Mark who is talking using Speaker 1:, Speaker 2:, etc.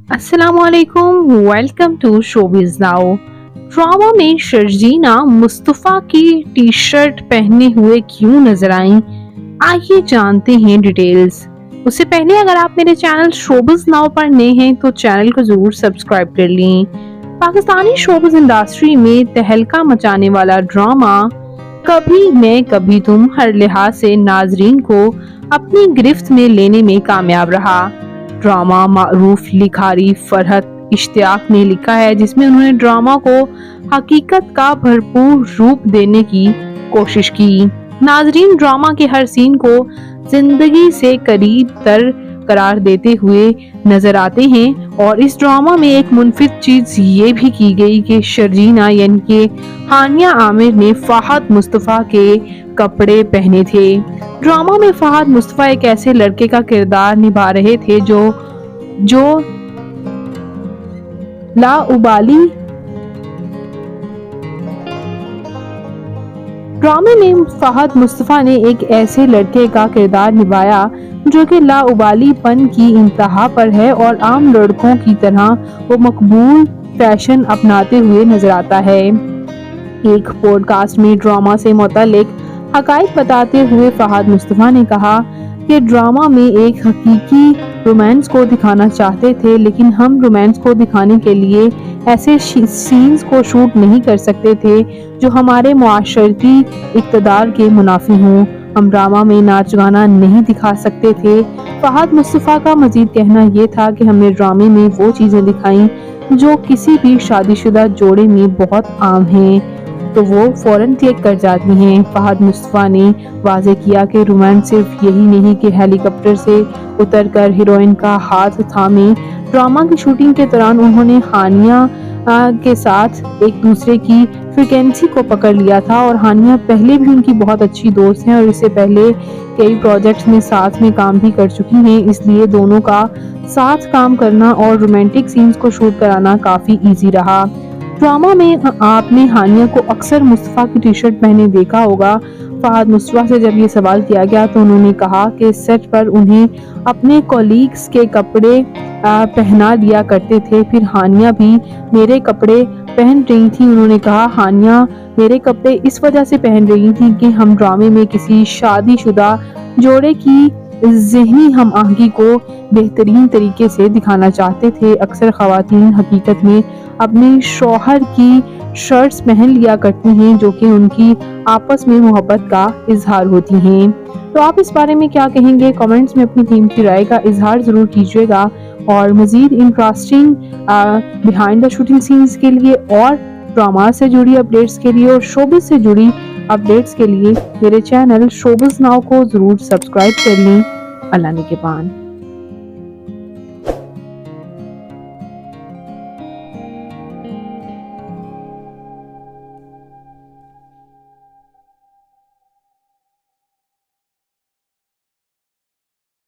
Speaker 1: अस्सलामुअलैकुम, welcome to showbiz now. Drama में शर्जीना मुस्तफ़ा की टी शर्ट पहने हुए क्यों नजर आई, आइए जानते हैं डिटेल्स। उससे पहले अगर आप मेरे चैनल शोबिज नाउ पर नए हैं तो चैनल को जरूर सब्सक्राइब कर लें। पाकिस्तानी शोबिज इंडस्ट्री में तहलका मचाने वाला ड्रामा कभी मैं कभी तुम हर लिहाज से नाजरीन को अपनी गिरफ्त में लेने में कामयाब रहा। ड्रामा मारूफ लिखारी फरहत इश्तियाक ने लिखा है, जिसमें उन्होंने ड्रामा को हकीकत का भरपूर रूप देने की कोशिश की। नाजरीन ड्रामा के हर सीन को जिंदगी से करीब तर करार देते हुए नजर आते हैं और इस ड्रामा में एक मुनफिद चीज ये भी की गई कि शर्जीना यानी कि हानिया आमिर ने फहद मुस्तफ़ा के कपड़े पहने थे। ड्रामा में फहद मुस्तफ़ा एक ऐसे लड़के का किरदार निभा रहे थे जो लाउबाली ड्रामे में फहद मुस्तफ़ा ने एक ऐसे लड़के का किरदार निभाया जो कि लाउबालीपन की इंतहा पर है और आम लड़कों की तरह वो मकबूल फैशन अपनाते हुए नजर आता है। एक पॉडकास्ट में ड्रामा से मुतालिक हकायत बताते हुए फहद मुस्तफ़ा ने कहा कि ड्रामा में एक हकीकी रोमांस को दिखाना चाहते थे, लेकिन हम रोमांस को दिखाने के लिए ऐसे सीन्स को शूट नहीं कर सकते थे जो हमारे मुआशरती इक़्तिदार के मुनाफी हों। हम ड्रामा में नाच गाना नहीं दिखा सकते थे। फहद मुस्तफ़ा का मजीद कहना यह था कि हमने ड्रामे में वो चीज़ें दिखाई जो किसी भी शादीशुदा जोड़े में बहुत आम हैं, तो वो फौरन क्लिक कर जाती हैं। फहद मुस्तफ़ा ने वाज़े किया कि रोमांस सिर्फ यही नहीं कि हेलीकॉप्टर से उतरकर हीरोइन का हाथ थामे। ड्रामा की शूटिंग के दौरान उन्होंने हानिया के साथ एक दूसरे की फ्रीक्वेंसी को पकड़ लिया था और हानिया पहले भी उनकी बहुत अच्छी दोस्त हैं और इससे पहले कई प्रोजेक्ट्स में साथ में काम भी कर चुकी हैं, इसलिए दोनों का साथ काम करना और रोमांटिक सीन्स को शूट कराना काफ़ी इजी रहा। ड्रामा में आपने हानिया को अक्सर मुस्तफ़ा की टी शर्ट पहने देखा होगा। फहद मुस्तफ़ा से जब ये सवाल किया गया तो उन्होंने कहा कि सेट पर उन्हें अपने कोलीग्स के कपड़े पहना दिया करते थे, फिर हानिया भी मेरे कपड़े पहन रही थी। उन्होंने कहा हानिया मेरे कपड़े इस वजह से पहन रही थी कि हम ड्रामे में किसी शादीशुदा जोड़े की ज़हनी हम आहंगी को बेहतरीन तरीके से दिखाना चाहते थे। अक्सर ख़वातीन हकीकत में अपने शौहर की शर्ट्स पहन लिया करती हैं जो कि उनकी आपस में मोहब्बत का इजहार होती हैं। तो आप इस बारे में क्या कहेंगे? कमेंट्स में अपनी कीमती राय का इजहार ज़रूर कीजिएगा और मज़ीद interesting behind the shooting scenes के लिए और ड्रामा से जुड़ी अपडेट्स के लिए और शोबिज़ से जुड़ी अपडेट्स के लिए मेरे चैनल शोबिज़ नाउ को ज़रूर सब्सक्राइब कर लें। अल्लाह निगहबान।